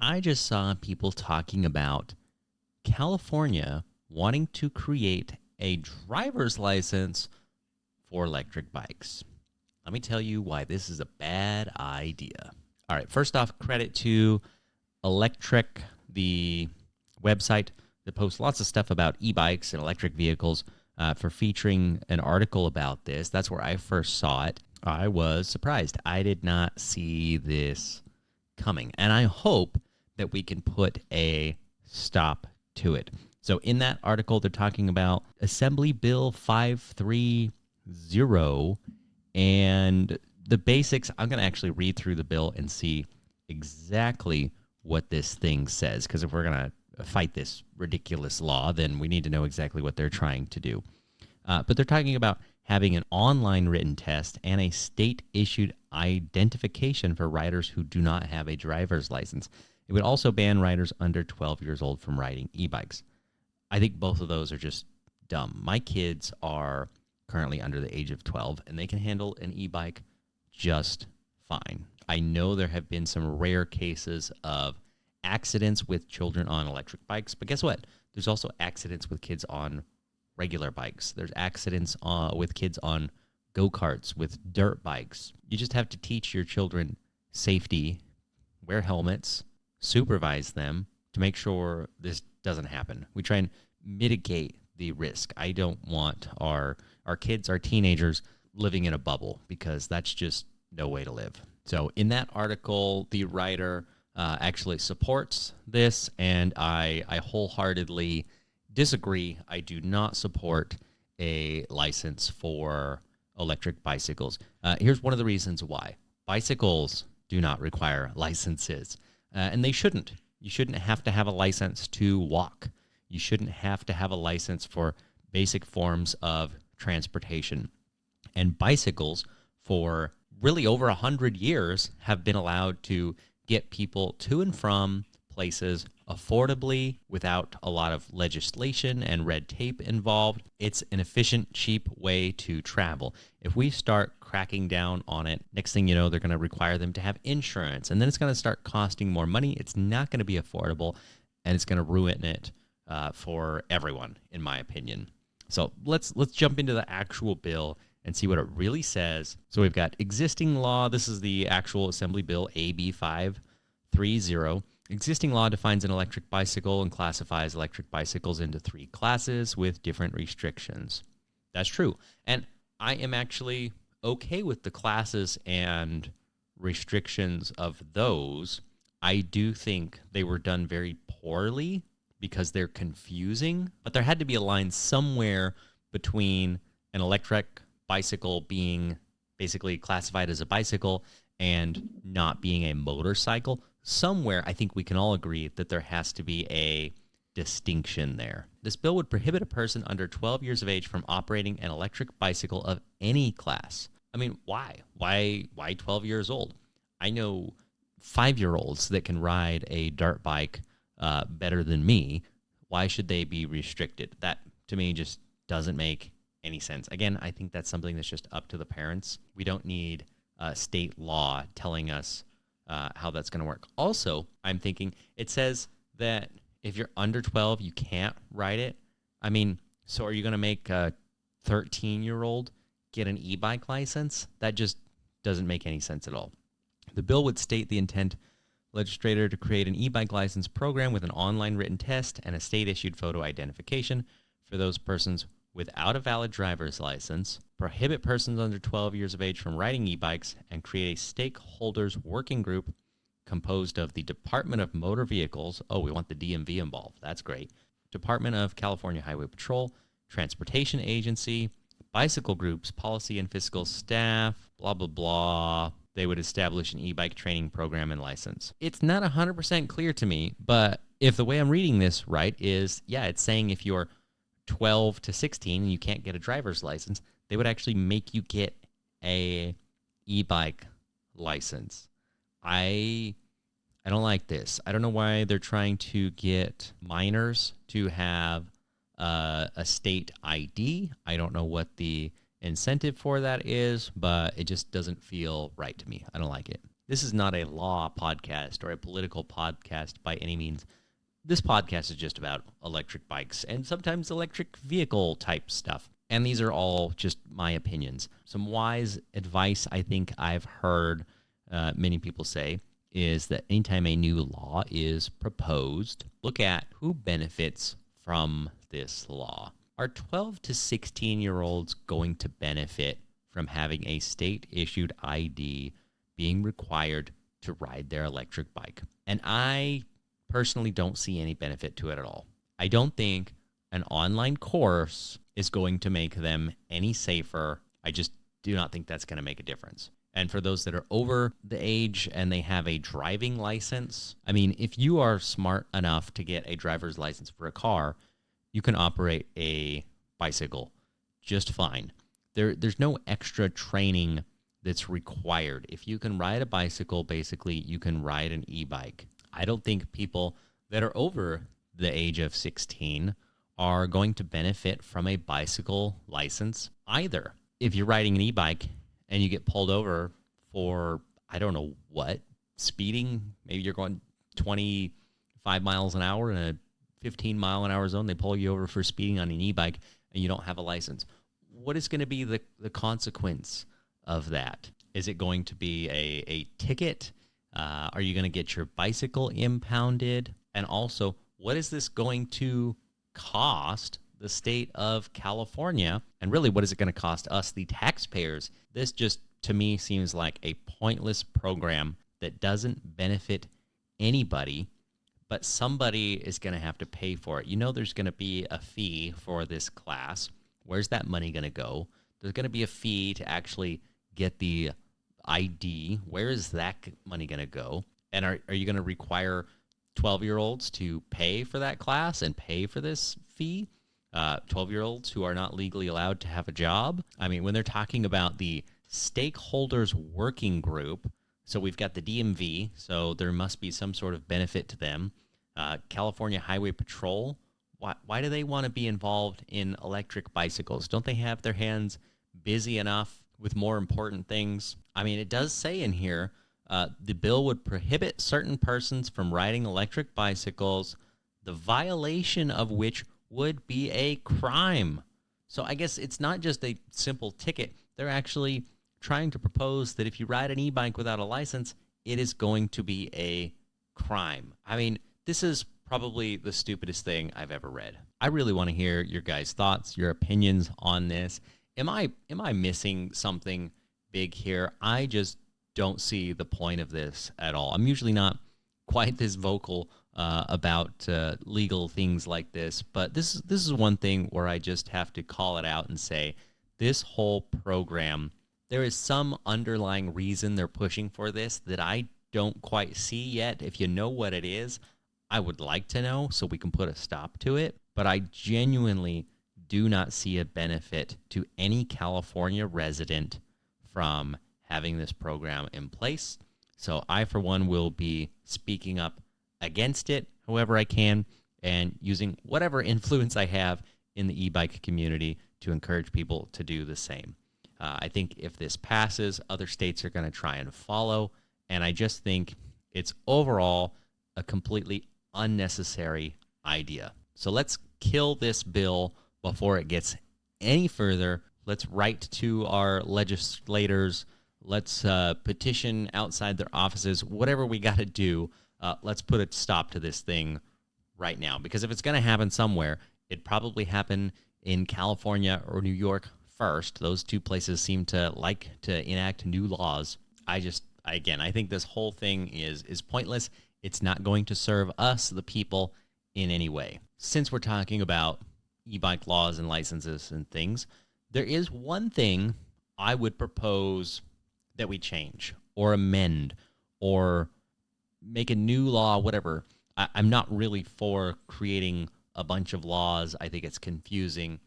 I just saw people talking about California wanting to create a driver's license for electric bikes. Let me tell you why this is a bad idea. All right, first off, credit to Electric, the website that posts lots of stuff about e-bikes and electric vehicles, for featuring an article about this. That's where I first saw it. I was surprised. I did not see this coming, and I hope that we can put a stop to it. So in that article, they're talking about Assembly Bill 530, and the basics. I'm going to actually read through the bill and see exactly what this thing says, because if we're going to fight this ridiculous law, then we need to know exactly what they're trying to do. But they're talking about having an online written test and a state-issued identification for riders who do not have a driver's license. It would also ban riders under 12 years old from riding e-bikes. I think both of those are just dumb. My kids are currently under the age of 12, and they can handle an e-bike just fine. I know there have been some rare cases of accidents with children on electric bikes, but guess what? There's also accidents with kids on regular bikes. There's accidents with kids on go-karts, with dirt bikes. You just have to teach your children safety, wear helmets, supervise them to make sure this doesn't happen. We try and mitigate the risk. I don't want our kids, our teenagers, living in a bubble, because that's just no way to live. So in that article, the writer actually supports this, and I wholeheartedly disagree. I do not support a license for electric bicycles. Here's one of the reasons why. Bicycles do not require licenses, and they shouldn't. You shouldn't have to have a license to walk. You shouldn't have to have a license for basic forms of transportation. And bicycles, for really over 100 years, have been allowed to get people to and from places affordably without a lot of legislation and red tape involved. It's an efficient, cheap way to travel. If we start cracking down on it, next thing you know, they're going to require them to have insurance, and then it's going to start costing more money. It's not going to be affordable, and it's going to ruin it for everyone, in my opinion. So let's jump into the actual bill and see what it really says. So we've got existing law. This is the actual Assembly Bill, AB 530. Existing law defines an electric bicycle and classifies electric bicycles into 3 classes with different restrictions. That's true. And I am actually okay with the classes and restrictions of those. I do think they were done very poorly because they're confusing, but there had to be a line somewhere between an electric bicycle being basically classified as a bicycle and not being a motorcycle. Somewhere, I think we can all agree that there has to be a distinction there. This bill would prohibit a person under 12 years of age from operating an electric bicycle of any class. I mean, why? Why 12 years old? I know 5-year-olds that can ride a dirt bike better than me. Why should they be restricted? That, to me, just doesn't make any sense. Again, I think that's something that's just up to the parents. We don't need state law telling us how that's going to work. Also, I'm thinking it says that if you're under 12, you can't ride it. I mean, so are you going to make a 13-year-old get an e-bike license? That just doesn't make any sense at all. The bill would state the intent legislator to create an e-bike license program with an online written test and a state-issued photo identification for those persons without a valid driver's license, prohibit persons under 12 years of age from riding e-bikes, and create a stakeholders working group composed of the Department of Motor Vehicles. Oh, we want the DMV involved. That's great. Department of California Highway Patrol, Transportation Agency, bicycle groups, policy and fiscal staff, blah, blah, blah. They would establish an e-bike training program and license. It's not 100% clear to me, but if the way I'm reading this right is, yeah, it's saying if you're 12 to 16 and you can't get a driver's license, they would actually make you get a e-bike license. I don't like this. I don't know why they're trying to get minors to have a state ID. I don't know what the incentive for that is, but it just doesn't feel right to me. I don't like it. this is not a law podcast or a political podcast by any means. This podcast is just about electric bikes and sometimes electric vehicle type stuff. And these are all just my opinions. Some wise advice I think I've heard many people say is that anytime a new law is proposed, look at who benefits from this law. Are 12 to 16-year-olds going to benefit from having a state-issued ID being required to ride their electric bike? And I personally don't see any benefit to it at all. I don't think an online course is going to make them any safer. I just do not think that's going to make a difference. And for those that are over the age and they have a driving license, I mean, if you are smart enough to get a driver's license for a car, you can operate a bicycle just fine. There's no extra training that's required. If you can ride a bicycle, basically, you can ride an e-bike. I don't think people that are over the age of 16 are going to benefit from a bicycle license either. If you're riding an e-bike and you get pulled over for, I don't know what, speeding, maybe you're going 25 miles an hour in a 15-mile-an-hour zone, they pull you over for speeding on an e-bike and you don't have a license. What is going to be the consequence of that? Is it going to be a ticket? Are you going to get your bicycle impounded? And also, what is this going to cost the state of California? And really, what is it going to cost us, the taxpayers? This just, to me, seems like a pointless program that doesn't benefit anybody, but somebody is going to have to pay for it. You know there's going to be a fee for this class. Where's that money going to go? There's going to be a fee to actually get the ID. Where is that money going to go? And are you going to require 12-year-olds to pay for that class and pay for this fee? 12-year-olds who are not legally allowed to have a job? I mean, when they're talking about the stakeholders working group, so we've got the DMV, so there must be some sort of benefit to them. California Highway Patrol, why do they want to be involved in electric bicycles? Don't they have their hands busy enough with more important things? I mean, it does say in here, the bill would prohibit certain persons from riding electric bicycles, the violation of which would be a crime. So I guess it's not just a simple ticket. They're actually trying to propose that if you ride an e-bike without a license, it is going to be a crime. I mean, this is probably the stupidest thing I've ever read. I really want to hear your guys' thoughts, your opinions on this. Am I missing something big here? I just don't see the point of this at all. I'm usually not quite this vocal about legal things like this, but this is one thing where I just have to call it out and say this whole program, there is some underlying reason they're pushing for this that I don't quite see yet. If you know what it is, I would like to know so we can put a stop to it, but I genuinely do not see a benefit to any California resident from having this program in place. So I, for one, will be speaking up against it however I can and using whatever influence I have in the e-bike community to encourage people to do the same. I think if this passes, other states are going to try and follow, and I just think it's overall a completely unnecessary idea. So let's kill this bill before it gets any further. Let's write to our legislators. Let's petition outside their offices. Whatever we got to do, let's put a stop to this thing right now. Because if it's going to happen somewhere, it'd probably happen in California or New York first. Those two places seem to like to enact new laws. I think this whole thing is pointless. It's not going to serve us, the people, in any way. Since we're talking about e-bike laws and licenses and things, there is one thing I would propose that we change or amend or make a new law, whatever. I'm not really for creating a bunch of laws. I think it's confusing.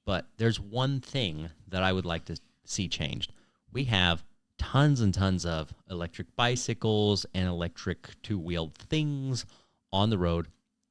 But there's one thing that I would like to see changed. We have tons and tons of electric bicycles and electric two-wheeled things on the road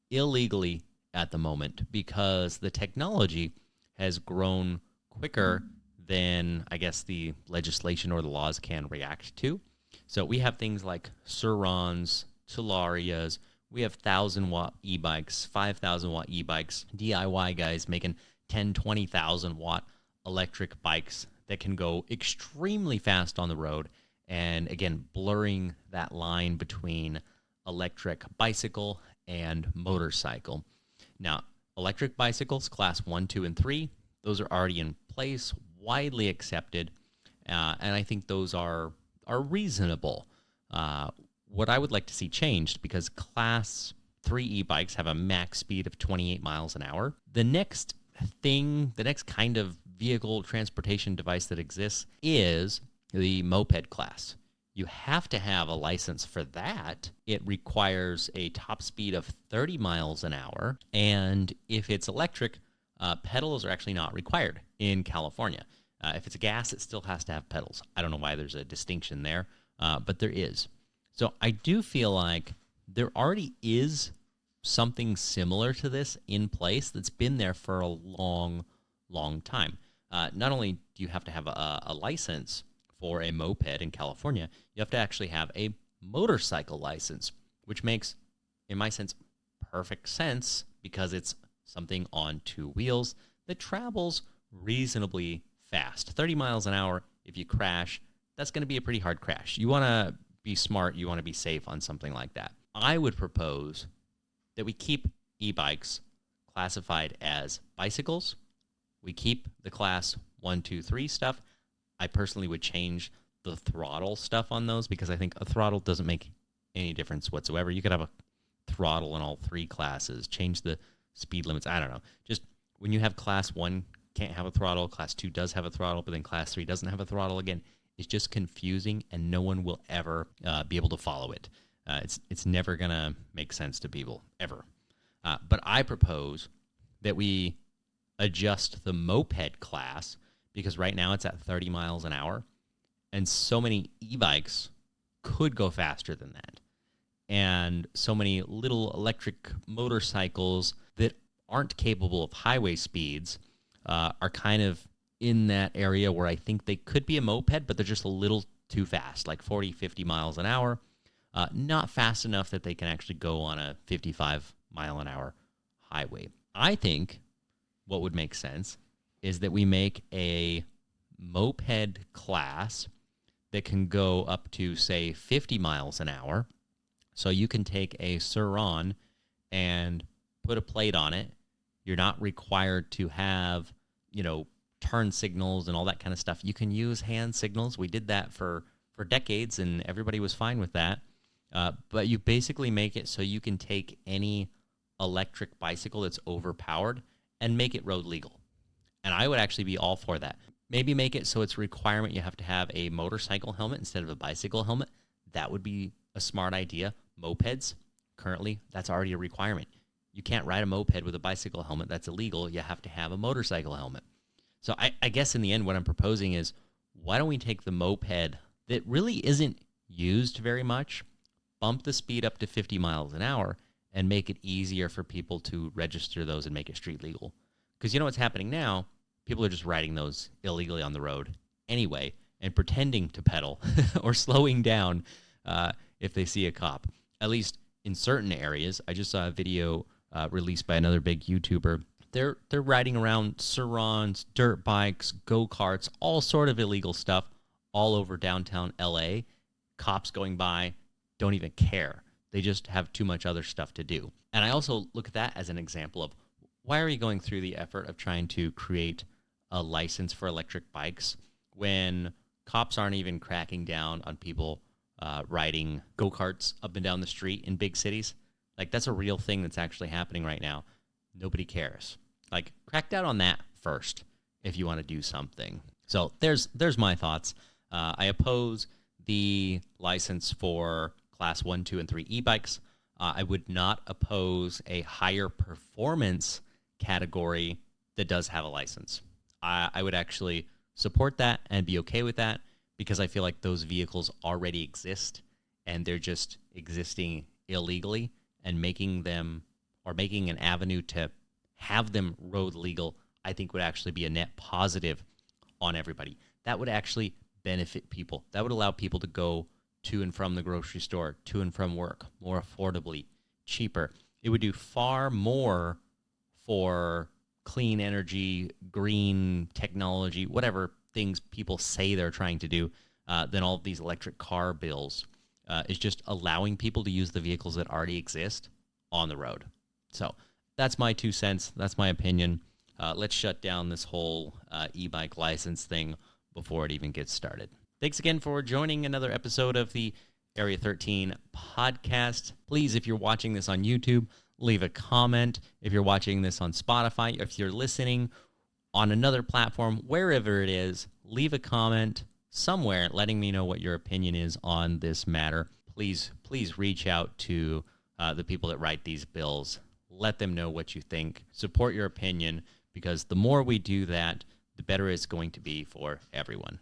illegally at the moment because the technology has grown quicker than I guess the legislation or the laws can react to. So we have things like Surons, Solarias. We have 1,000-watt e-bikes, 5,000-watt e-bikes, DIY guys making 10, 20,000-watt electric bikes that can go extremely fast on the road. And again, blurring that line between electric bicycle and motorcycle. Now, electric bicycles, class 1, 2, and 3, those are already in place, widely accepted, and I think those are reasonable. What I would like to see changed, because class 3 e-bikes have a max speed of 28 miles an hour. The next kind of vehicle transportation device that exists is the moped class. You have to have a license for that. It requires a top speed of 30 miles an hour. And if it's electric, pedals are actually not required in California. If it's a gas, it still has to have pedals. I don't know why there's a distinction there, but there is. So I do feel like there already is something similar to this in place that's been there for a long, long time. Not only do you have to have a license for a moped in California, you have to actually have a motorcycle license, which makes, in my sense, perfect sense, because it's something on two wheels that travels reasonably fast. 30 miles an hour, if you crash, that's going to be a pretty hard crash. You want to be smart, you want to be safe on something like that. I would propose that we keep e-bikes classified as bicycles. We keep the class 1, 2, 3 stuff. I personally would change the throttle stuff on those, because I think a throttle doesn't make any difference whatsoever. You could have a throttle in all 3 classes, change the speed limits. I don't know. Just when you have class 1 can't have a throttle, class 2 does have a throttle, but then class 3 doesn't have a throttle again, it's just confusing, and no one will ever be able to follow it. It's never going to make sense to people, ever. But I propose that we adjust the moped class, because right now it's at 30 miles an hour, and so many e-bikes could go faster than that. And so many little electric motorcycles that aren't capable of highway speeds are kind of in that area where I think they could be a moped, but they're just a little too fast, like 40, 50 miles an hour. Not fast enough that they can actually go on a 55 mile an hour highway. I think what would make sense is that we make a moped class that can go up to, say, 50 miles an hour. So you can take a Suron and put a plate on it. You're not required to have, turn signals and all that kind of stuff. You can use hand signals. We did that for decades, and everybody was fine with that. But you basically make it so you can take any electric bicycle that's overpowered and make it road legal. And I would actually be all for that. Maybe make it so it's a requirement you have to have a motorcycle helmet instead of a bicycle helmet. That would be a smart idea. Mopeds, currently, that's already a requirement. You can't ride a moped with a bicycle helmet. That's illegal. You have to have a motorcycle helmet. So I guess in the end, what I'm proposing is, why don't we take the moped that really isn't used very much, bump the speed up to 50 miles an hour, and make it easier for people to register those and make it street legal. Because you know what's happening now? People are just riding those illegally on the road anyway and pretending to pedal or slowing down if they see a cop, at least in certain areas. I just saw a video released by another big YouTuber. They're riding around Surons, dirt bikes, go-karts, all sort of illegal stuff all over downtown LA. Cops going by don't even care. They just have too much other stuff to do. And I also look at that as an example of, why are we going through the effort of trying to create a license for electric bikes when cops aren't even cracking down on people riding go-karts up and down the street in big cities? Like, that's a real thing that's actually happening right now. Nobody cares. Like, crack down on that first if you want to do something. So there's my thoughts. I oppose the license for class 1, 2, and 3 e-bikes. I would not oppose a higher performance category that does have a license. I would actually support that and be okay with that, because I feel like those vehicles already exist and they're just existing illegally, and making an avenue to have them road legal, I think would actually be a net positive on everybody. That would actually benefit people. That would allow people to go to and from the grocery store, to and from work, more affordably, cheaper. It would do far more for clean energy, green technology, whatever things people say they're trying to do, than all of these electric car bills. Is just allowing people to use the vehicles that already exist on the road. So that's my 2 cents. That's my opinion. Let's shut down this whole e-bike license thing before it even gets started. Thanks again for joining another episode of the Area 13 podcast. Please, if you're watching this on YouTube, leave a comment. If you're watching this on Spotify, if you're listening on another platform, wherever it is, leave a comment somewhere letting me know what your opinion is on this matter. Please reach out to the people that write these bills. Let them know what you think. Support your opinion, because the more we do that, the better it's going to be for everyone.